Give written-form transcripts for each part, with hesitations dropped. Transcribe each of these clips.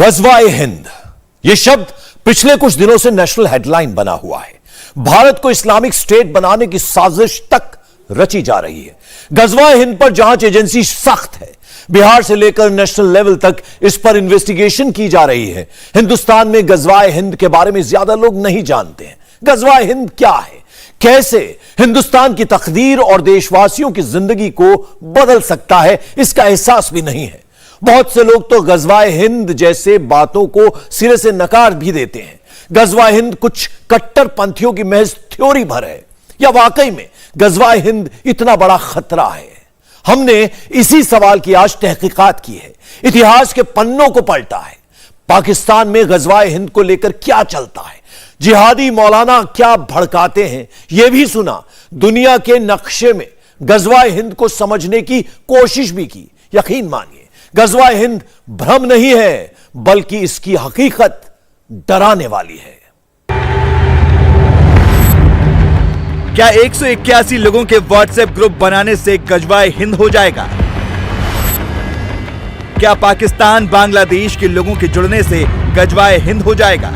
गजवाए हिंद यह शब्द पिछले कुछ दिनों से नेशनल हेडलाइन बना हुआ है। भारत को इस्लामिक स्टेट बनाने की साजिश तक रची जा रही है। गजवाए हिंद पर जांच एजेंसी सख्त है। बिहार से लेकर नेशनल लेवल तक इस पर इन्वेस्टिगेशन की जा रही है। हिंदुस्तान में गजवाए हिंद के बारे में ज्यादा लोग नहीं जानते हैं। गजवाए हिंद क्या है, कैसे हिंदुस्तान की तकदीर और देशवासियों की जिंदगी को बदल सकता है, इसका एहसास भी नहीं है। बहुत से लोग तो गजवाए हिंद जैसे बातों को सिरे से नकार भी देते हैं। गजवाए हिंद कुछ कट्टरपंथियों की महज थ्योरी भर है या वाकई में गजवाए हिंद इतना बड़ा खतरा है? हमने इसी सवाल की आज तहकीकात की है, इतिहास के पन्नों को पलटा है। पाकिस्तान में गजवाए हिंद को लेकर क्या चलता है, जिहादी मौलाना क्या भड़काते हैं, यह भी सुना। दुनिया के नक्शे में गजवाए हिंद को समझने की कोशिश भी की। यकीन मानिए, गजवाए हिंद भ्रम नहीं है, बल्कि इसकी हकीकत डराने वाली है। क्या 181 लोगों के व्हाट्सएप ग्रुप बनाने से गजवाए हिंद हो जाएगा? क्या पाकिस्तान बांग्लादेश के लोगों के जुड़ने से गजवाए हिंद हो जाएगा?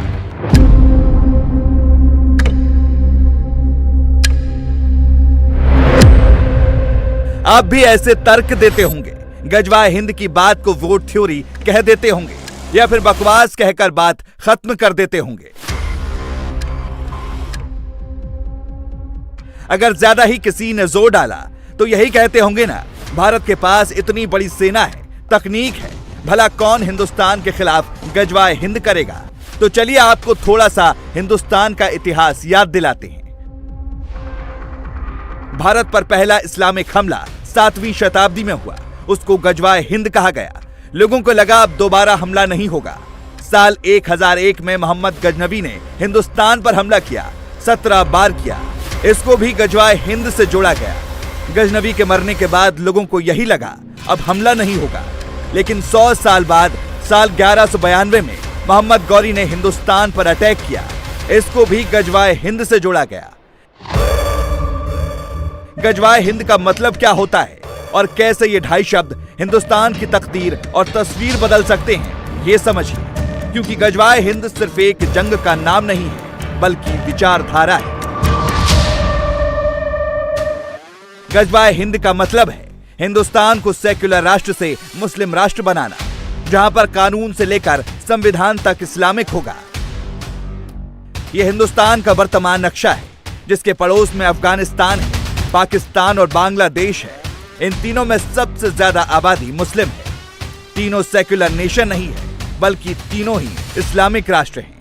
आप भी ऐसे तर्क देते होंगे, गजवाए हिंद की बात को वोट थ्योरी कह देते होंगे या फिर बकवास कहकर बात खत्म कर देते होंगे। अगर ज्यादा ही किसी ने जोर डाला तो यही कहते होंगे ना, भारत के पास इतनी बड़ी सेना है, तकनीक है, भला कौन हिंदुस्तान के खिलाफ गजवाए हिंद करेगा? तो चलिए आपको थोड़ा सा हिंदुस्तान का इतिहास याद दिलाते हैं। भारत पर पहला इस्लामिक हमला 7वीं शताब्दी में हुआ। उसको गजवाए हिंद कहा गया। लोगों को लगा अब दोबारा हमला नहीं होगा। साल 1001 में मोहम्मद गजनवी ने हिंदुस्तान पर हमला किया, 17 बार किया। इसको भी गजवाए हिंद से जोड़ा गया। गजनवी के मरने के बाद लोगों को यही लगा अब हमला नहीं होगा। लेकिन 100 साल बाद साल 1192 में मोहम्मद गौरी ने हिंदुस्तान पर अटैक किया। इसको भी गजवाए हिंद से जोड़ा गया। गजवाए हिंद का मतलब क्या होता है और कैसे ये ढाई शब्द हिंदुस्तान की तकदीर और तस्वीर बदल सकते हैं, ये समझिए। क्योंकि गजवाए हिंद सिर्फ एक जंग का नाम नहीं है, बल्कि विचारधारा है। गजवाए हिंद का मतलब है हिंदुस्तान को सेक्युलर राष्ट्र से मुस्लिम राष्ट्र बनाना, जहां पर कानून से लेकर संविधान तक इस्लामिक होगा। यह हिंदुस्तान का वर्तमान नक्शा है, जिसके पड़ोस में अफगानिस्तान है, पाकिस्तान और बांग्लादेश है। इन तीनों में सबसे ज्यादा आबादी मुस्लिम है। तीनों सेक्युलर नेशन नहीं है, बल्कि तीनों ही इस्लामिक राष्ट्र हैं।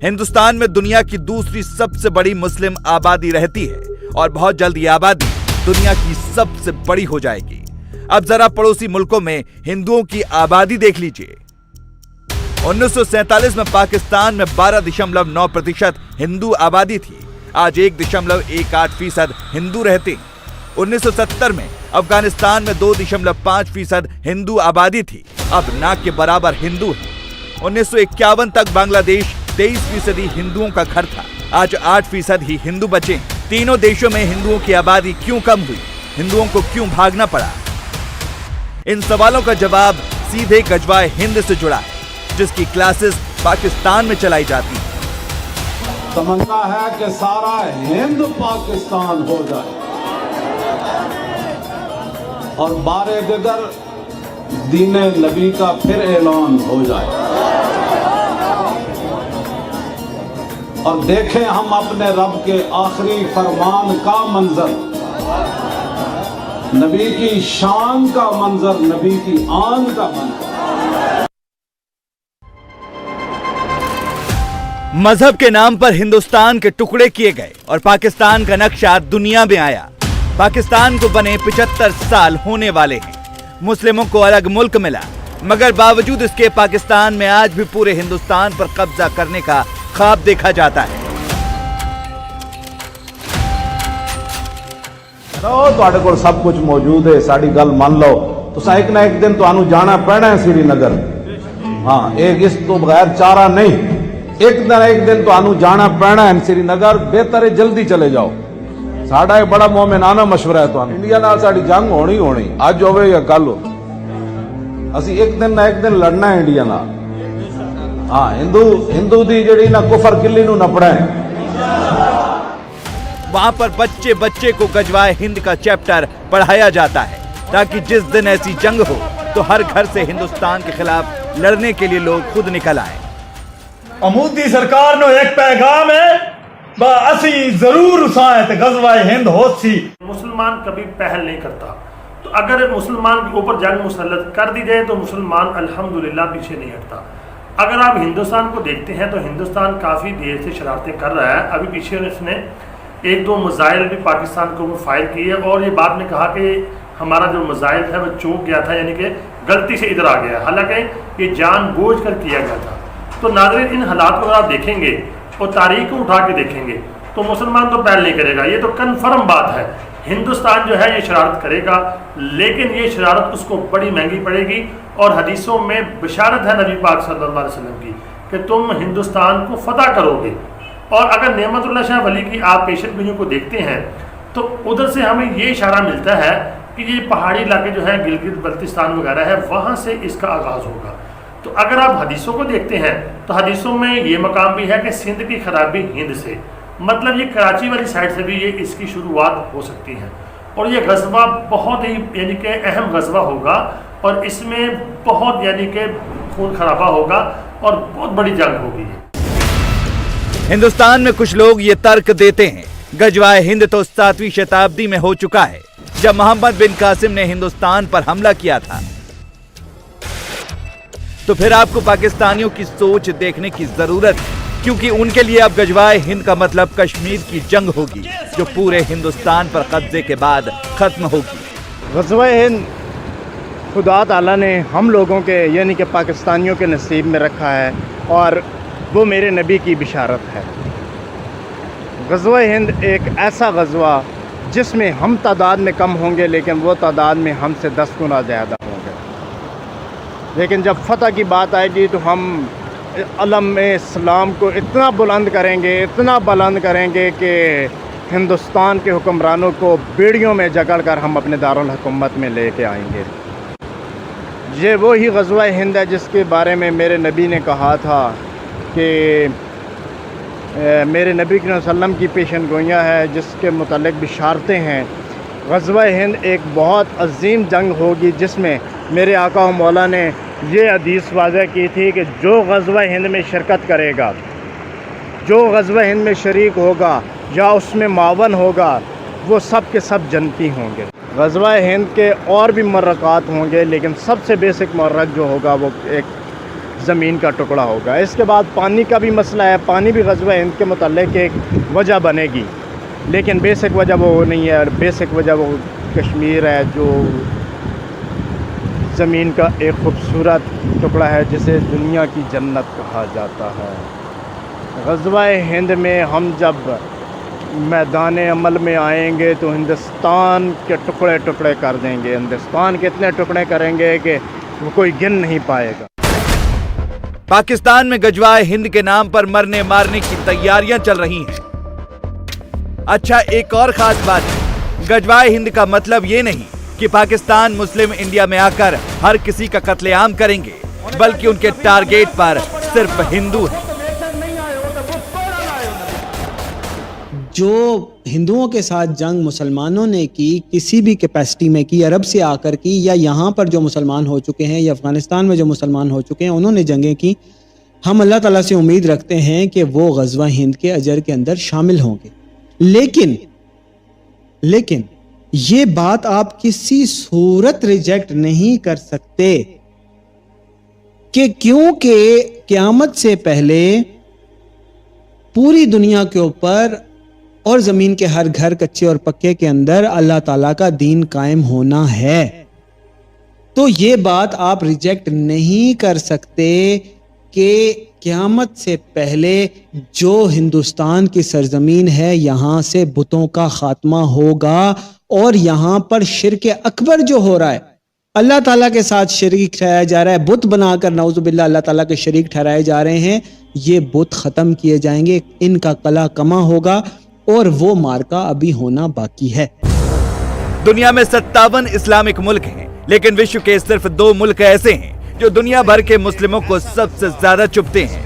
हिंदुस्तान में दुनिया की दूसरी सबसे बड़ी मुस्लिम आबादी रहती है और बहुत जल्द ये आबादी दुनिया की सबसे बड़ी हो जाएगी। अब जरा पड़ोसी मुल्कों में हिंदुओं की आबादी देख लीजिए। 1947 में पाकिस्तान में 12.9% हिंदू आबादी थी। आज 1.18% हिंदू रहते हैं। 1970 में अफगानिस्तान में 2.5% हिंदू आबादी थी, अब ना के बराबर हिंदू है। 1951 तक बांग्लादेश 23% हिंदुओं का घर था, आज 8% ही हिंदू बचे हैं। तीनों देशों में हिंदुओं की आबादी क्यों कम हुई, हिंदुओं को क्यों भागना पड़ा? इन सवालों का जवाब सीधे गजवाए हिंद से जुड़ा है, जिसकी क्लासेस पाकिस्तान में चलाई जाती है। तमन्ना है कि सारा हिंद पाकिस्तान हो जाए और बारे दिगर दीने नबी का फिर ऐलान हो जाए और देखें हम अपने रब के आखिरी फरमान का मंजर, नबी की शान का मंजर, नबी की आन का मंजर। मजहब के नाम पर हिंदुस्तान के टुकड़े किए गए और पाकिस्तान का नक्शा दुनिया में आया। पाकिस्तान को बने 75 साल होने वाले हैं। मुस्लिमों को अलग मुल्क मिला, मगर बावजूद इसके पाकिस्तान में आज भी पूरे हिंदुस्तान पर कब्जा करने का ख्वाब देखा जाता है। ਤੁਹਾਡੇ ਕੋਲ सब कुछ मौजूद है, साड़ी गल मान लो तो एक ना एक दिन तो जाना पैना है श्रीनगर। हाँ, एक इस तो बगैर चारा नहीं। एक दिन तो जाना पैना है श्रीनगर। बेहतर है जल्दी चले जाओ। साडा एक बड़ा मोमिनाना मशवरा है तो इंडिया नाल साडी जंग होनी होनी, अज होवे या कल हो। ਅਸੀਂ ਇੱਕ ਦਿਨ ਨਾ ਇੱਕ ਦਿਨ ਲੜਨਾ ਹੈ ਇੰਡੀਆ ਨਾਲ। ਹਾਂ, ਹਿੰਦੂ ਦੀ ਜਿਹੜੀ ਨਾ ਕੁਫਰ ਕਿੱਲੀ ਨੂੰ ਨਪੜਾ ਹੈ। वहां पर बच्चे बच्चे को गजवाए हिंद का चैप्टर पढ़ाया जाता है ताकि जिस दिन ऐसी जंग हो तो हर घर से हिंदुस्तान के खिलाफ लड़ने के लिए लोग खुद निकल आए। मोदी सरकार नो एक पैगाम है, असी जरूर उसाए तो गजवाए हिंद होसी। मुसलमान कभी पहल नहीं करता, तो अगर मुसलमान के ऊपर जंग मुसल्लत कर दी जाए तो मुसलमान अल्हम्दुलिल्लाह पीछे नहीं हटता। अगर आप हिंदुस्तान को देखते हैं तो हिंदुस्तान काफ़ी देर से शरारतें कर रहा है। अभी पीछे उसने एक दो मिसाइल भी पाकिस्तान को फायर किए और ये बाद में कहा कि हमारा जो मिसाइल था वो चूक गया था, यानी कि गलती से इधर आ गया, हालांकि ये जानबूझकर किया गया था। तो नाज़रीन, इन हालात को अगर आप देखेंगे और तारीख को उठा के देखेंगे तो मुसलमान तो पहल नहीं करेगा, ये तो कन्फर्म बात है। हिंदुस्तान जो है ये शरारत करेगा, लेकिन ये शरारत उसको बड़ी महंगी पड़ेगी। और हदीसों में बशारत है नबी पाक सल्लल्लाहु अलैहि वसल्लम की कि तुम हिंदुस्तान को फतह करोगे। और अगर नेमतुल्लाह शाह वली की आप पेशन गोइयों को देखते हैं तो उधर से हमें ये इशारा मिलता है कि ये पहाड़ी इलाके जो है गिलगित बल्तिस्तान वगैरह है, वहाँ से इसका आगाज़ होगा। तो अगर आप हदीसों को देखते हैं तो हदीसों में ये मकाम भी है कि सिंध की खराबी हिंद से, मतलब ये कराची वाली साइड से भी ये इसकी शुरुआत हो सकती है। और ये गज़वा बहुत ही यानी कि अहम गज़वा होगा और इसमें बहुत यानी कि खून खराबा होगा और बहुत बड़ी जंग होगी। हिंदुस्तान में कुछ लोग ये तर्क देते हैं गजवाए हिंद तो 7वीं शताब्दी में हो चुका है, जब मोहम्मद बिन कासिम ने हिंदुस्तान पर हमला किया था। तो फिर आपको पाकिस्तानियों की सोच देखने की जरूरत है, क्योंकि उनके लिए अब गजवाए हिंद का मतलब कश्मीर की जंग होगी जो पूरे हिंदुस्तान पर कब्जे के बाद खत्म होगी। गज़वाए हिंद खुदा ताला ने हम लोगों के यानी कि पाकिस्तानियों के नसीब में रखा है और वो मेरे नबी की बिशारत है। गज़वाए हिंद एक ऐसा गज़वा जिसमें हम तादाद में कम होंगे लेकिन वो तादाद में हमसे 10 गुना ज़्यादा होंगे। लेकिन जब फ़तह की बात आएगी तो हम अलम इस्लाम को इतना बुलंद करेंगे कि हिंदुस्तान के हुक्मरानों को बेड़ियों में जकड़ कर हम अपने दारुल हुकूमत में लेके आएंगे। ये वो ही गज़वाए हिंद है जिसके बारे में मेरे नबी ने कहा था कि मेरे नबी के वसल्लम की पेशन गोइयाँ है जिसके मुतालिक बिशारतें हैं। गज़वाए हिंद एक बहुत अजीम जंग होगी जिसमें मेरे आका व मौला ने ये हदीस वाज़ह की थी कि जो गज़वाए हिंद में शिरकत करेगा, जो गज़वाए हिंद में शरीक होगा या उसमें मावन होगा, वो सब के सब जन्नती होंगे। गज़वाए हिंद के और भी मर्रकात होंगे लेकिन सबसे बेसिक मर्रक जो होगा वो एक ज़मीन का टुकड़ा होगा। इसके बाद पानी का भी मसला है, पानी भी गज़वाए हिंद के मुताल्लिक़ एक वजह बनेगी, लेकिन बेसिक वजह वो नहीं है। बेसिक वजह वो कश्मीर है जो ज़मीन का एक खूबसूरत टुकड़ा है जिसे दुनिया की जन्नत कहा जाता है। गज़वाए हिंद में हम जब मैदान अमल में आएंगे तो हिंदुस्तान के टुकड़े टुकड़े कर देंगे। हिंदुस्तान के इतने टुकड़े करेंगे कि वो कोई गिन नहीं पाएगा। पाकिस्तान में गजवाए हिंद के नाम पर मरने मारने की तैयारियां चल रही हैं। अच्छा, एक और खास बात है, गजवाए हिंद का मतलब ये नहीं कि पाकिस्तान मुस्लिम इंडिया में आकर हर किसी का कत्लेआम करेंगे, बल्कि उनके टारगेट पर सिर्फ हिंदू हैं। जो हिंदुओं के साथ जंग मुसलमानों ने की, किसी भी कैपेसिटी में की, अरब से आकर की, या यहाँ पर जो मुसलमान हो चुके हैं या अफ़गानिस्तान में जो मुसलमान हो चुके हैं उन्होंने जंगें की, हम अल्लाह ताला से उम्मीद रखते हैं कि वो गज़वा हिंद के अजर के अंदर शामिल होंगे। लेकिन ये बात आप किसी सूरत रिजेक्ट नहीं कर सकते कि क्योंकि क़यामत से पहले पूरी दुनिया के ऊपर और ज़मीन के हर घर कच्चे और पक्के के अंदर अल्लाह ताला का दीन कायम होना है। तो ये बात आप रिजेक्ट नहीं कर सकते कि क़यामत से पहले जो हिंदुस्तान की सरजमीन है यहाँ से बुतों का खात्मा होगा और यहाँ पर शिर्क अकबर जो हो रहा है, अल्लाह ताला के साथ शरीक ठहराया जा रहा है, बुत बनाकर नऊजुबिल्लाह अल्लाह ताला के शरीक ठहराए जा रहे हैं, ये बुत ख़त्म किए जाएंगे, इनका कला कमा होगा और वो मार्का अभी होना बाकी है। दुनिया में 57 इस्लामिक मुल्क हैं, लेकिन विश्व के सिर्फ 2 मुल्क ऐसे हैं जो दुनिया भर के मुस्लिमों को सबसे ज्यादा चुभते हैं।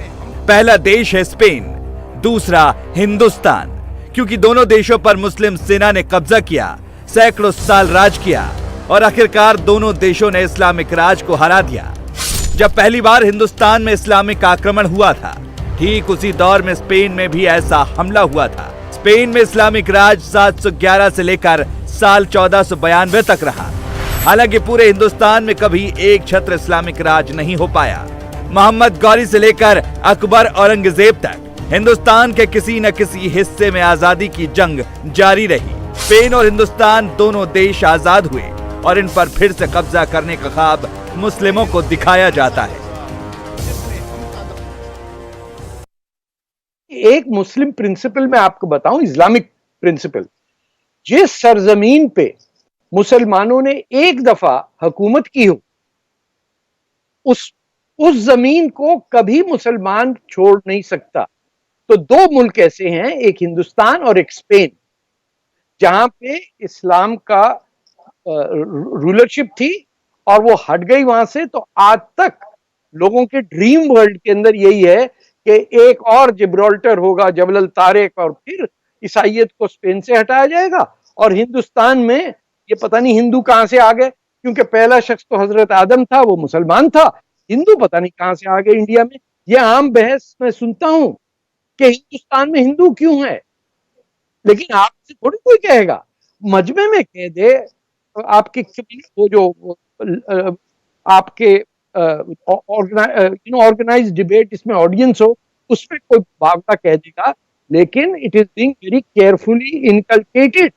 पहला देश है स्पेन, दूसरा हिंदुस्तान। क्योंकि दोनों देशों पर मुस्लिम सेना ने कब्जा किया, सैकड़ों साल राज किया और आखिरकार दोनों देशों ने इस्लामिक राज को हरा दिया। जब पहली बार हिंदुस्तान में इस्लामिक आक्रमण हुआ था, ठीक उसी दौर में स्पेन में भी ऐसा हमला हुआ था। स्पेन में इस्लामिक राज 711 से लेकर साल 1492 तक रहा। हालांकि पूरे हिंदुस्तान में कभी एक छत्र इस्लामिक राज नहीं हो पाया। मोहम्मद गौरी से लेकर अकबर औरंगजेब तक हिंदुस्तान के किसी न किसी हिस्से में आजादी की जंग जारी रही। स्पेन और हिंदुस्तान दोनों देश आजाद हुए और इन पर फिर से कब्जा करने का ख्वाब मुस्लिमों को दिखाया जाता है। एक मुस्लिम प्रिंसिपल मैं आपको बताऊं, इस्लामिक प्रिंसिपल, जिस सरजमीन पे मुसलमानों ने एक दफा हुकूमत की हो, उस जमीन को कभी मुसलमान छोड़ नहीं सकता। तो 2 मुल्क ऐसे हैं, एक हिंदुस्तान और एक स्पेन, जहां पे इस्लाम का रूलरशिप थी और वो हट गई वहां से। तो आज तक लोगों के ड्रीम वर्ल्ड के अंदर यही है कि एक और जिब्राल्टर होगा, जबल अल तारिक, और फिर ईसाइयत को स्पेन से हटाया जाएगा। और हिंदुस्तान में ये पता नहीं हिंदू कहां से आ गए, क्योंकि पहला शख्स तो हजरत आदम था, वो मुसलमान था। हिंदू पता नहीं कहां से आ गए इंडिया में। ये आम बहस मैं सुनता हूं कि हिंदुस्तान में हिंदू क्यों है, लेकिन आपसे थोड़ी कोई कहेगा। मजमे में कह दे आपके वो जो आपके ऑर्गेनाइज्ड डिबेट, इसमें ऑडियंस हो, उसमें कोई बावटा कह देगा, लेकिन it is being very carefully inculcated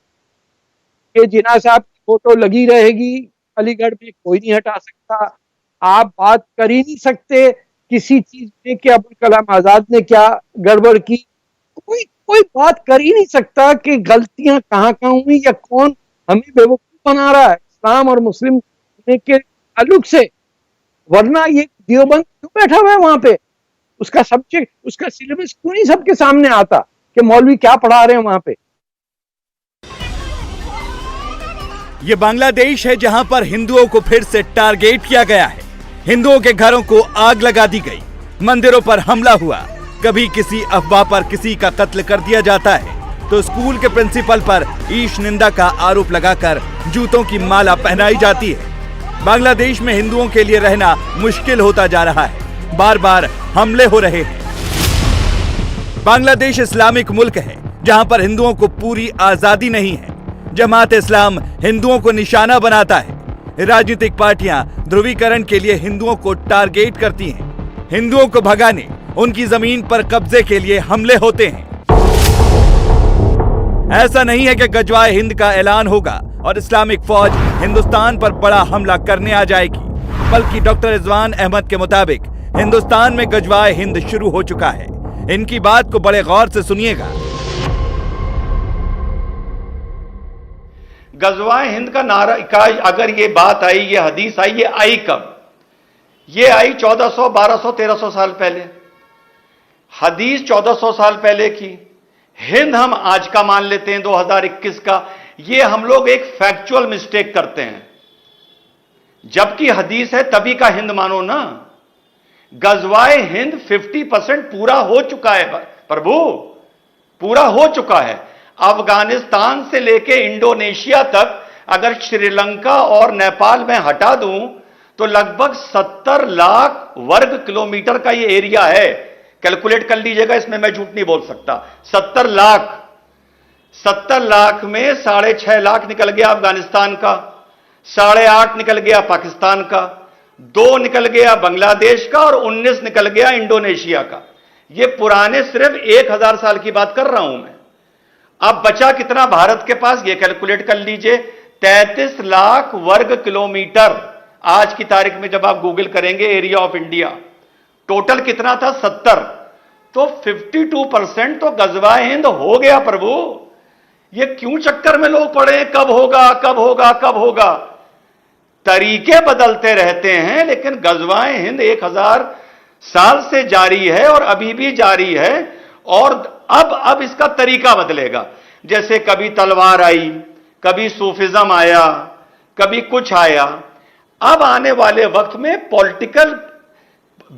कि जिन्ना साहब की फोटो लगी रहेगी अलीगढ़ में, कोई नहीं हटा सकता। आप बात कर ही नहीं सकते किसी चीज में कि अब्दुल कलाम आजाद ने क्या गड़बड़ की। कोई बात कर ही नहीं सकता कि गलतियां कहाँ कहाँ हुई या कौन हमें बेवकूफ बना रहा है इस्लाम और मुस्लिम के ताल्लुक से। वरना ये देवबंद क्यों बैठा हुआ है वहां पे, उसका सब्जेक्ट, उसका सिलेबस क्यों नहीं सबके सामने आता कि मौलवी क्या पढ़ा रहे हैं वहां पे। ये बांग्लादेश है जहां पर हिंदुओं को फिर से टारगेट किया गया है। हिंदुओं के घरों को आग लगा दी गई, मंदिरों पर हमला हुआ, कभी किसी अफवाह पर किसी का कत्ल कर दिया जाता है तो स्कूल के प्रिंसिपल पर ईश निंदा का आरोप लगाकर जूतों की माला पहनाई जाती है। बांग्लादेश में हिंदुओं के लिए रहना मुश्किल होता जा रहा है, बार बार हमले हो रहे हैं। बांग्लादेश इस्लामिक मुल्क है जहां पर हिंदुओं को पूरी आजादी नहीं है। जमात इस्लाम हिंदुओं को निशाना बनाता है। राजनीतिक पार्टियां ध्रुवीकरण के लिए हिंदुओं को टारगेट करती हैं। हिंदुओं को भगाने, उनकी जमीन पर कब्जे के लिए हमले होते हैं। ऐसा नहीं है कि गजवाए हिंद का ऐलान होगा और इस्लामिक फौज हिंदुस्तान पर बड़ा हमला करने आ जाएगी, बल्कि डॉक्टर रिजवान अहमद के मुताबिक हिंदुस्तान में गजवाए हिंद शुरू हो चुका है। इनकी बात को बड़े गौर से सुनिएगा। गजवाए हिंद का नारा का अगर ये बात आई, ये हदीस आई, ये आई कब? ये आई 1400, 1200, 1300 साल पहले। हदीस 1400 साल पहले की, हिंद हम आज का मान लेते हैं 2021 का। ये हम लोग एक फैक्चुअल मिस्टेक करते हैं, जबकि हदीस है तभी का हिंद मानो ना। गजवाए हिंद 50% पूरा हो चुका है प्रभु, पूरा हो चुका है। अफगानिस्तान से लेके इंडोनेशिया तक अगर श्रीलंका और नेपाल में हटा दूं तो लगभग 70 लाख वर्ग किलोमीटर का ये एरिया है। कैलकुलेट कर लीजिएगा, इसमें मैं झूठ नहीं बोल सकता। 70 लाख में 6.5 लाख निकल गया अफगानिस्तान का, 8.5 निकल गया पाकिस्तान का, 2 निकल गया बांग्लादेश का और 19 निकल गया इंडोनेशिया का। ये पुराने सिर्फ 1000 साल की बात कर रहा हूं मैं। अब बचा कितना भारत के पास, ये कैलकुलेट कर लीजिए। 33 लाख वर्ग किलोमीटर आज की तारीख में जब आप गूगल करेंगे एरिया ऑफ इंडिया, टोटल कितना था 70, तो 52% तो गजवाए हिंद हो गया प्रभु। ये क्यों चक्कर में लोग पड़े, कब होगा कब होगा कब होगा। तरीके बदलते रहते हैं, लेकिन गजवाए हिंद 1000 साल से जारी है और अभी भी जारी है। और अब इसका तरीका बदलेगा। जैसे कभी तलवार आई, कभी सूफिज्म आया, कभी कुछ आया। अब आने वाले वक्त में पॉलिटिकल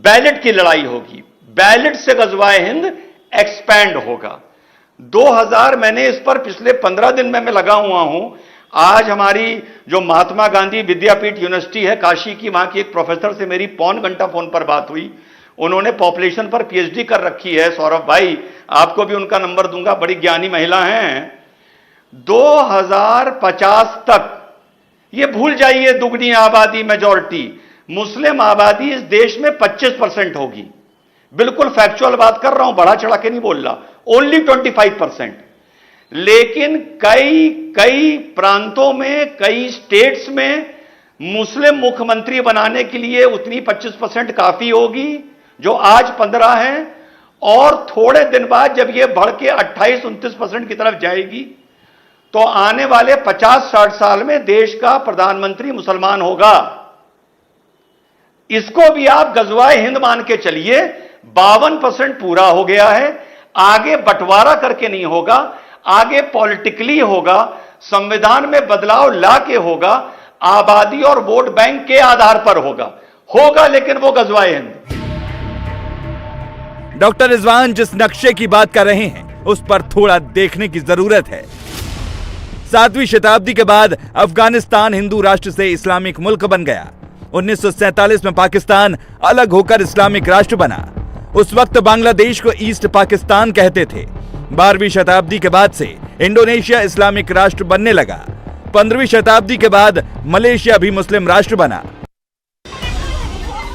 बैलेट की लड़ाई होगी, बैलेट से गजवाए हिंद एक्सपैंड होगा। 2000 मैंने इस पर पिछले 15 दिन में मैं लगा हुआ हूं। आज हमारी जो महात्मा गांधी विद्यापीठ यूनिवर्सिटी है काशी की, वहां की एक प्रोफेसर से मेरी पौन घंटा फोन पर बात हुई। उन्होंने पॉपुलेशन पर पीएचडी कर रखी है। सौरभ भाई, आपको भी उनका नंबर दूंगा, बड़ी ज्ञानी महिला हैं। 2050 तक ये भूल जाइए दुगनी आबादी मेजॉरिटी, मुस्लिम आबादी इस देश में 25% होगी। बिल्कुल फैक्चुअल बात कर रहा हूं, बढ़ा चढ़ा के नहीं बोल रहा, ओनली 25%। लेकिन कई प्रांतों में, कई स्टेट्स में मुस्लिम मुख्यमंत्री बनाने के लिए उतनी 25% काफी होगी जो आज 15 है, और थोड़े दिन बाद जब यह बढ़ के 28-29% की तरफ जाएगी तो आने वाले 50-60 साल में देश का प्रधानमंत्री मुसलमान होगा। इसको भी आप गजवाए हिंद मान के चलिए। 52% पूरा हो गया है, आगे बंटवारा करके नहीं होगा, आगे पॉलिटिकली होगा, संविधान में बदलाव ला के होगा, आबादी और वोट बैंक के आधार पर होगा, लेकिन वो गजवाए हिंद। डॉक्टर रिजवान जिस नक्शे की बात कर रहे हैं उस पर थोड़ा देखने की जरूरत है। 7वीं शताब्दी के बाद अफगानिस्तान हिंदू राष्ट्र से इस्लामिक मुल्क बन गया। 1947 में पाकिस्तान अलग होकर इस्लामिक राष्ट्र बना। उस वक्त बांग्लादेश को ईस्ट पाकिस्तान कहते थे। 12वीं शताब्दी के बाद से इंडोनेशिया इस्लामिक राष्ट्र बनने लगा। 15वीं शताब्दी के बाद मलेशिया भी मुस्लिम राष्ट्र बना।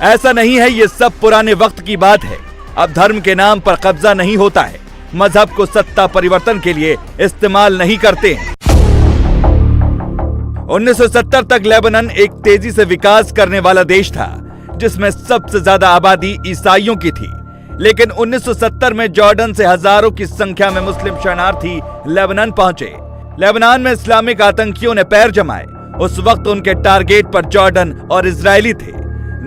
ऐसा नहीं है, ये सब पुराने वक्त की बात है। अब धर्म के नाम पर कब्जा नहीं होता है, मजहब को सत्ता परिवर्तन के लिए इस्तेमाल नहीं करते हैं। 1970 तक लेबनान एक तेजी से विकास करने वाला देश था जिसमें सबसे ज्यादा आबादी ईसाइयों की थी। लेकिन 1970 में जॉर्डन से हजारों की संख्या में मुस्लिम शरणार्थी लेबनान पहुंचे। लेबनान में इस्लामिक आतंकियों ने पैर जमाए। उस वक्त उनके टारगेट पर जॉर्डन और इजरायली थे।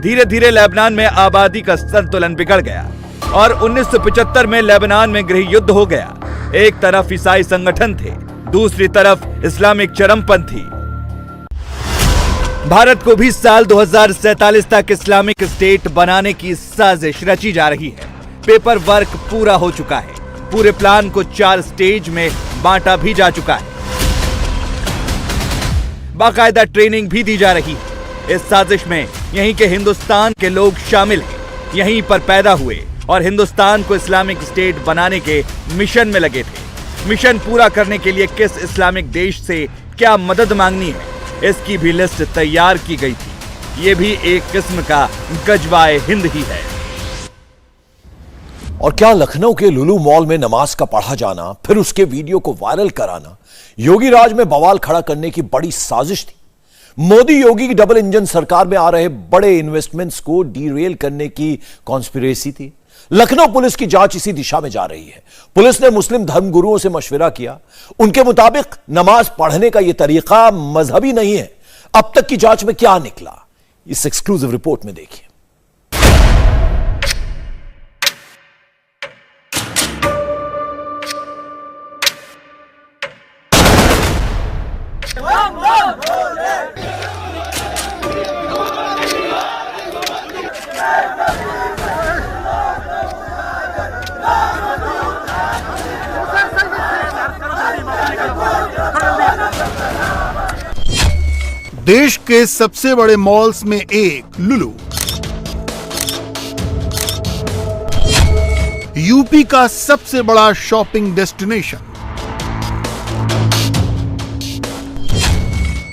धीरे धीरे लेबनान में आबादी का संतुलन बिगड़ गया और 1975 में लेबनान में गृह युद्ध हो गया। एक तरफ ईसाई संगठन थे, दूसरी तरफ इस्लामिक चरमपंथी। भारत को भी साल 2047 तक इस्लामिक स्टेट बनाने की साजिश रची जा रही है। पेपर वर्क पूरा हो चुका है। पूरे प्लान को 4 स्टेज में बांटा भी जा चुका है। बाकायदा ट्रेनिंग भी दी जा रही है। इस साजिश में यहीं के हिंदुस्तान के लोग शामिल हैं, यहीं पर पैदा हुए और हिंदुस्तान को इस्लामिक स्टेट बनाने के मिशन में लगे थे। मिशन पूरा करने के लिए किस इस्लामिक देश से क्या मदद मांगनी है, इसकी भी लिस्ट तैयार की गई थी। ये भी एक किस्म का गजवाए हिंद ही है। और क्या लखनऊ के लुलु मॉल में नमाज का पढ़ा जाना, फिर उसके वीडियो को वायरल कराना योगी राज में बवाल खड़ा करने की बड़ी साजिश थी? मोदी योगी की डबल इंजन सरकार में आ रहे बड़े इन्वेस्टमेंट्स को डीरेल करने की कॉन्स्पिरेसी थी। लखनऊ पुलिस की जांच इसी दिशा में जा रही है। पुलिस ने मुस्लिम धर्मगुरुओं से मशविरा किया। उनके मुताबिक नमाज पढ़ने का यह तरीका मजहबी नहीं है। अब तक की जांच में क्या निकला, इस एक्सक्लूसिव रिपोर्ट में देखिए। देश के सबसे बड़े मॉल्स में एक लुलु, यूपी का सबसे बड़ा शॉपिंग डेस्टिनेशन,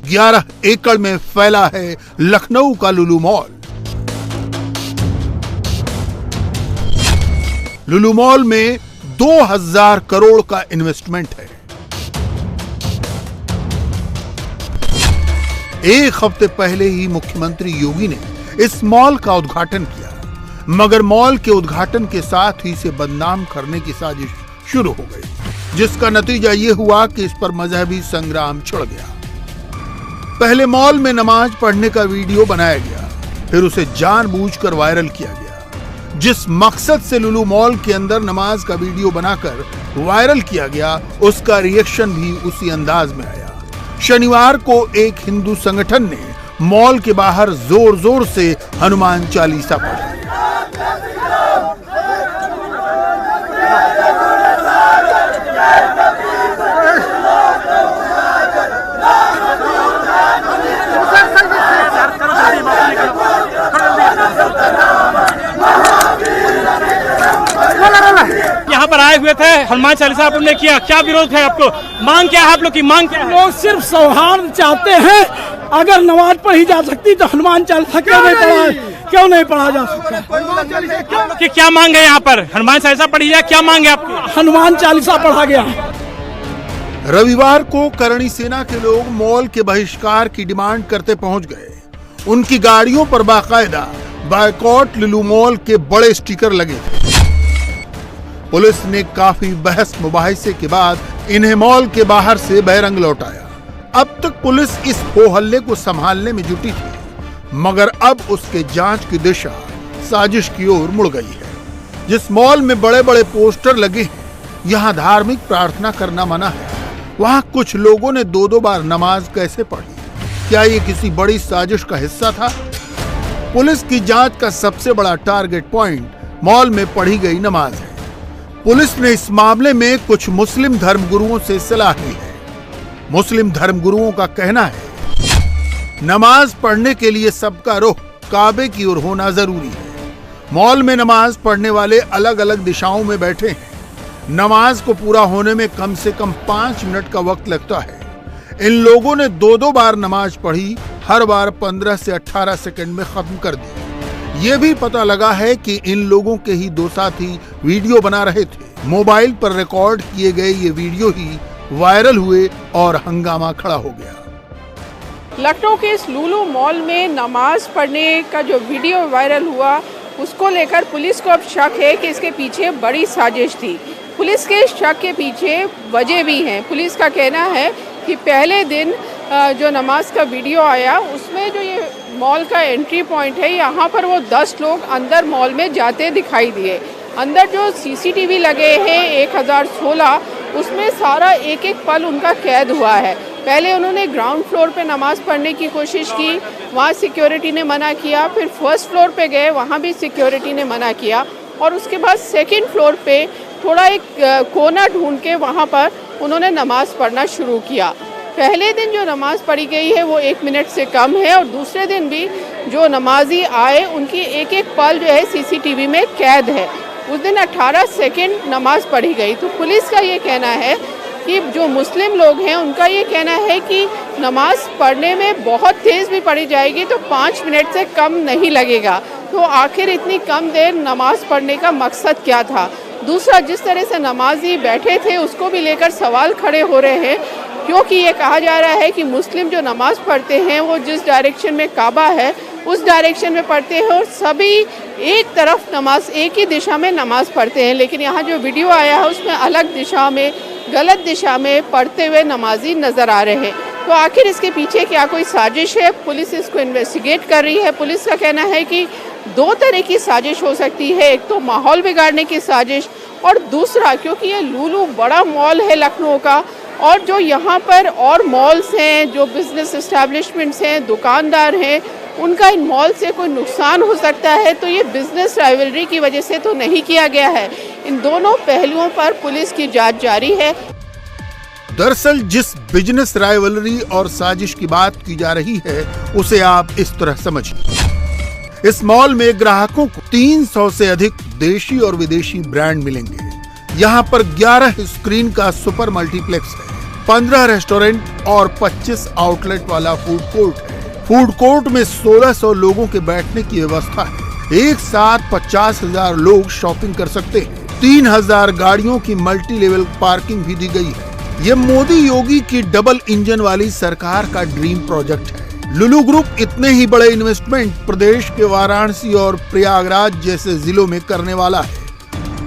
11 एकड़ में फैला है लखनऊ का लुलु मॉल। लुलु मॉल में 2000 करोड़ का इन्वेस्टमेंट है। एक हफ्ते पहले ही मुख्यमंत्री योगी ने इस मॉल का उद्घाटन किया, मगर मॉल के उद्घाटन के साथ ही इसे बदनाम करने की साजिश शुरू हो गई, जिसका नतीजा यह हुआ कि इस पर मजहबी संग्राम छिड़ गया। पहले मॉल में नमाज पढ़ने का वीडियो बनाया गया, फिर उसे जानबूझकर वायरल किया गया। जिस मकसद से लुलु मॉल के अंदर नमाज का वीडियो बनाकर वायरल किया गया, उसका रिएक्शन भी उसी अंदाज में आया। शनिवार को एक हिंदू संगठन ने मॉल के बाहर जोर जोर से हनुमान चालीसा पढ़ी। यहाँ पर आए हुए थे, हनुमान चालीसा आपने किया, क्या विरोध है आपको? मांग क्या है आप लोग की? मांग क्या है? लोग सिर्फ सौहार्द चाहते हैं। अगर नमाज पढ़ी जा सकती तो हनुमान चालीसा क्यों नहीं पढ़ा जा सकता? कि क्या मांग है यहाँ पर? हनुमान चालीसा पढ़ी जाए, क्या मांग है आपकी? हनुमान चालीसा पढ़ा गया। रविवार को करणी सेना के लोग मॉल के बहिष्कार की डिमांड करते पहुंच गए। उनकी गाड़ियों पर बाकायदा बायकॉट लुलु मॉल के बड़े स्टिकर लगे थे। पुलिस ने काफी बहस मुबाहिसे के बाद इन्हें मॉल के बाहर से बहिरंग लौटाया। अब तक पुलिस इस हो हल्ले को संभालने में जुटी थी, मगर अब उसके जांच की दिशा साजिश की ओर मुड़ गई है। जिस मॉल में बड़े बड़े पोस्टर लगे हैं, यहाँ धार्मिक प्रार्थना करना मना है, वहाँ कुछ लोगों ने 2-2 बार नमाज कैसे पढ़ी? क्या ये किसी बड़ी साजिश का हिस्सा था? पुलिस की जांच का सबसे बड़ा टारगेट पॉइंट मॉल में पढ़ी गई नमाज है। पुलिस ने इस मामले में कुछ मुस्लिम धर्मगुरुओं से सलाह ली है। मुस्लिम धर्मगुरुओं का कहना है नमाज पढ़ने के लिए सबका रुख काबे की ओर होना जरूरी है। मॉल में नमाज पढ़ने वाले अलग अलग दिशाओं में बैठे हैं। नमाज को पूरा होने में कम से कम 5 मिनट का वक्त लगता है। इन लोगों ने 2-2 बार नमाज पढ़ी, हर बार 15 से 18 सेकंड में खत्म कर दी। ये भी पता लगा है कि इन लोगों के ही 2 साथी वीडियो बना रहे थे। मोबाइल पर रिकॉर्ड किए गए ये वीडियो ही वायरल हुए और हंगामा खड़ा हो गया। लखनऊ के इस लुलु मॉल में नमाज पढ़ने का जो वीडियो वायरल हुआ, उसको लेकर पुलिस को अब शक है कि इसके पीछे बड़ी साजिश थी। पुलिस के शक के पीछे वजह भी हैं। पुलिस का कहना है कि पहले दिन जो नमाज का वीडियो आया, उसमें जो ये मॉल का एंट्री पॉइंट है, यहाँ पर वो 10 लोग अंदर मॉल में जाते दिखाई दिए। अंदर जो सीसीटीवी लगे हैं 1016, उसमें सारा एक एक पल उनका कैद हुआ है। पहले उन्होंने ग्राउंड फ्लोर पे नमाज़ पढ़ने की कोशिश की, वहाँ सिक्योरिटी ने मना किया। फिर फर्स्ट फ्लोर पे गए, वहाँ भी सिक्योरिटी ने मना किया। और उसके बाद सेकंड फ्लोर पे थोड़ा एक कोना ढूंढ के वहाँ पर उन्होंने नमाज़ पढ़ना शुरू किया। पहले दिन जो नमाज़ पढ़ी गई है वो 1 मिनट से कम है, और दूसरे दिन भी जो नमाजी आए उनकी एक एक पल जो है सीसीटीवी में कैद है। उस दिन 18 सेकंड नमाज पढ़ी गई। तो पुलिस का ये कहना है कि जो मुस्लिम लोग हैं उनका ये कहना है कि नमाज पढ़ने में बहुत तेज़ भी पढ़ी जाएगी तो 5 मिनट से कम नहीं लगेगा। तो आखिर इतनी कम देर नमाज पढ़ने का मकसद क्या था? दूसरा, जिस तरह से नमाजी बैठे थे उसको भी लेकर सवाल खड़े हो रहे हैं, क्योंकि ये कहा जा रहा है कि मुस्लिम जो नमाज़ पढ़ते हैं वो जिस डायरेक्शन में काबा है उस डायरेक्शन में पढ़ते हैं, और सभी एक तरफ नमाज, एक ही दिशा में नमाज़ पढ़ते हैं। लेकिन यहाँ जो वीडियो आया है उसमें अलग दिशा में, गलत दिशा में पढ़ते हुए नमाजी नज़र आ रहे हैं। तो आखिर इसके पीछे क्या कोई साजिश है? पुलिस इसको इन्वेस्टिगेट कर रही है। पुलिस का कहना है कि 2 तरह की साजिश हो सकती है। एक तो माहौल बिगाड़ने की साजिश, और दूसरा क्योंकि ये लुलु बड़ा मॉल है लखनऊ का, और जो यहाँ पर और मॉल्स हैं, जो बिजनेस एस्टैब्लिशमेंट्स हैं, दुकानदार हैं, उनका इन मॉल से कोई नुकसान हो सकता है। तो ये बिजनेस राइवलरी की वजह से तो नहीं किया गया है। इन दोनों पहलुओं पर पुलिस की जांच जारी है। दरअसल जिस बिजनेस राइवलरी और साजिश की बात की जा रही है उसे आप इस तरह समझिए। इस मॉल में ग्राहकों को 300 से अधिक देशी और विदेशी ब्रांड मिलेंगे। यहाँ पर 11 स्क्रीन का सुपर मल्टीप्लेक्स है, 15 रेस्टोरेंट और 25 आउटलेट वाला फूड कोर्ट है। फूड कोर्ट में 1600 लोगों के बैठने की व्यवस्था है। एक साथ 50,000 लोग शॉपिंग कर सकते हैं। 3000 गाड़ियों की मल्टी लेवल पार्किंग भी दी गई है। ये मोदी योगी की डबल इंजन वाली सरकार का ड्रीम प्रोजेक्ट है। लुलु ग्रुप इतने ही बड़े इन्वेस्टमेंट प्रदेश के वाराणसी और प्रयागराज जैसे जिलों में करने वाला है।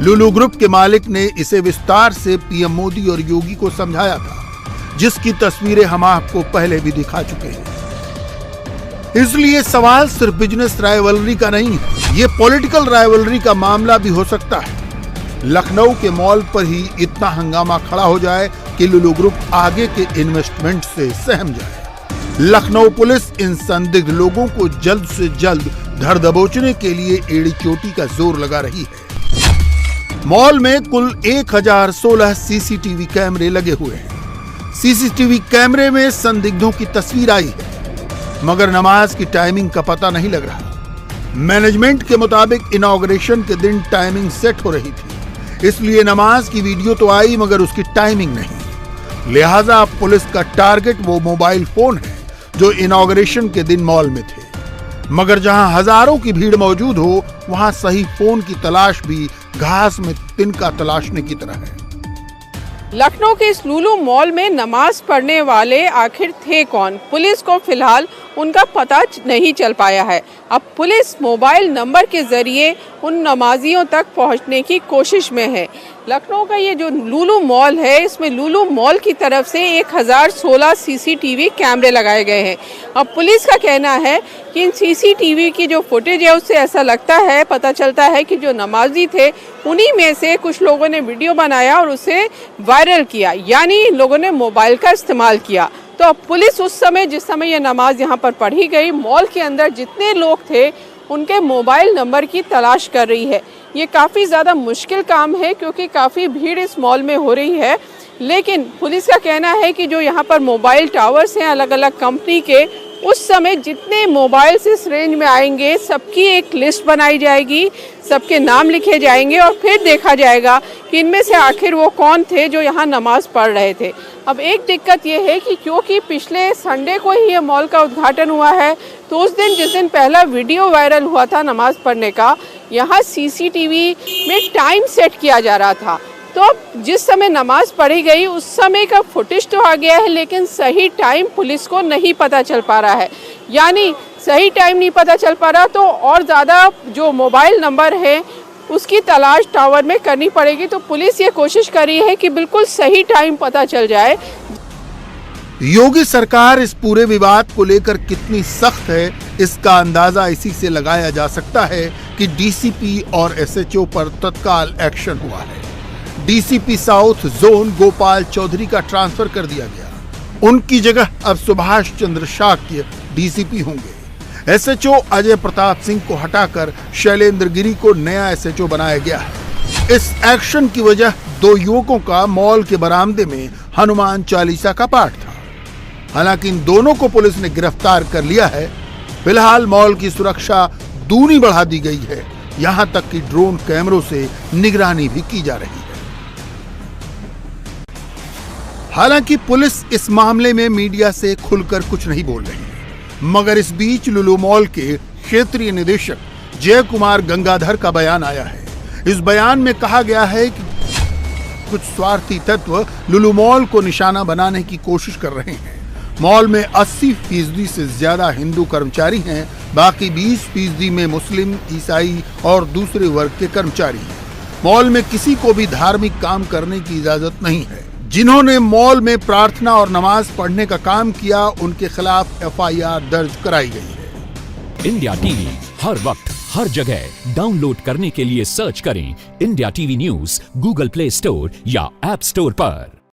लुलु ग्रुप के मालिक ने इसे विस्तार से पीएम मोदी और योगी को समझाया था, जिसकी तस्वीरें हम आपको पहले भी दिखा चुके हैं। इसलिए सवाल सिर्फ बिजनेस राइवलरी का नहीं है, ये पॉलिटिकल राइवलरी का मामला भी हो सकता है। लखनऊ के मॉल पर ही इतना हंगामा खड़ा हो जाए कि लुलु ग्रुप आगे के इन्वेस्टमेंट से सहम जाए। लखनऊ पुलिस इन संदिग्ध लोगों को जल्द से जल्द धर दबोचने के लिए एड़ी चोटी का जोर लगा रही है। मॉल में कुल 1016 सीसीटीवी कैमरे लगे हुए हैं। सीसीटीवी कैमरे में संदिग्धों की तस्वीर आई है, मगर नमाज की टाइमिंग का पता नहीं लग रहा। मैनेजमेंट के मुताबिक इनॉग्रेशन के दिन टाइमिंग सेट हो रही थी, इसलिए नमाज की वीडियो तो आई मगर उसकी टाइमिंग नहीं। लिहाजा पुलिस का टारगेट वो मोबाइल फोन है जो इनॉग्रेशन के दिन मॉल में थे, मगर जहां हजारों की भीड़ मौजूद हो वहां सही फोन की तलाश भी घास में तिनका तलाशने की तरह है। लखनऊ के इस लुलु मॉल में नमाज पढ़ने वाले आखिर थे कौन? पुलिस को फिलहाल उनका पता नहीं चल पाया है। अब पुलिस मोबाइल नंबर के जरिए उन नमाजियों तक पहुंचने की कोशिश में है। लखनऊ का ये जो लुलु मॉल है, इसमें लुलु मॉल की तरफ से 1016 सीसीटीवी कैमरे लगाए गए हैं। अब पुलिस का कहना है कि इन सीसीटीवी की जो फुटेज है उससे ऐसा लगता है, पता चलता है कि जो नमाजी थे उन्हीं में से कुछ लोगों ने वीडियो बनाया और उसे वायरल किया, यानी लोगों ने मोबाइल का इस्तेमाल किया। तो अब पुलिस उस समय, जिस समय ये नमाज यहाँ पर पढ़ी गई, मॉल के अंदर जितने लोग थे उनके मोबाइल नंबर की तलाश कर रही है। ये काफ़ी ज़्यादा मुश्किल काम है क्योंकि काफ़ी भीड़ इस मॉल में हो रही है, लेकिन पुलिस का कहना है कि जो यहाँ पर मोबाइल टावर्स हैं अलग अलग कंपनी के, उस समय जितने मोबाइल्स इस रेंज में आएंगे सबकी एक लिस्ट बनाई जाएगी, सबके नाम लिखे जाएंगे और फिर देखा जाएगा कि इनमें से आखिर वो कौन थे जो यहाँ नमाज पढ़ रहे थे। अब एक दिक्कत ये है कि क्योंकि पिछले संडे को ही ये मॉल का उद्घाटन हुआ है, तो उस दिन जिस दिन पहला वीडियो वायरल हुआ था नमाज पढ़ने का, यहाँ सीसीटीवी में टाइम सेट किया जा रहा था। तो जिस समय नमाज पढ़ी गई उस समय का फुटेज तो आ गया है, लेकिन सही टाइम पुलिस को नहीं पता चल पा रहा है। यानी सही टाइम नहीं पता चल पा रहा तो और ज़्यादा जो मोबाइल नंबर है उसकी तलाश टावर में करनी पड़ेगी। तो पुलिस ये कोशिश कर रही है कि बिल्कुल सही टाइम पता चल जाए। योगी सरकार इस पूरे विवाद को लेकर कितनी सख्त है, इसका अंदाजा इसी से लगाया जा सकता है कि डीसीपी और एसएचओ पर तत्काल एक्शन हुआ है। DCP south zone Gopal Chaudhary का ट्रांसफर कर दिया गया। उनकी जगह अब सुभाष चंद्र शाक्य डीसीपी होंगे। एसएचओ अजय प्रताप सिंह को हटाकर शैलेंद्र गिरी को नया एसएचओ बनाया गया है। इस एक्शन की वजह दो युवकों का मॉल के बरामदे में हनुमान चालीसा का पाठ था। हालांकि इन दोनों को पुलिस ने गिरफ्तार कर लिया है। फिलहाल मॉल की सुरक्षा दूनी बढ़ा दी गई है, यहां तक कि ड्रोन कैमरों से निगरानी भी की जा रही है। हालांकि पुलिस इस मामले में मीडिया से खुलकर कुछ नहीं बोल रही है, मगर इस बीच लुलु मॉल के क्षेत्रीय निदेशक जय कुमार गंगाधर का बयान आया है। इस बयान में कहा गया है कि कुछ स्वार्थी तत्व लुलु मॉल को निशाना बनाने की कोशिश कर रहे हैं। मॉल में 80% से ज्यादा हिंदू कर्मचारी हैं, बाकी 20% में मुस्लिम, ईसाई और दूसरे वर्ग के कर्मचारी हैं। मॉल में किसी को भी धार्मिक काम करने की इजाजत नहीं है। जिन्होंने मॉल में प्रार्थना और नमाज पढ़ने का काम किया उनके खिलाफ एफआईआर दर्ज कराई गई है। इंडिया टीवी हर वक्त हर जगह डाउनलोड करने के लिए सर्च करें India TV news Google play store या ऐप स्टोर पर।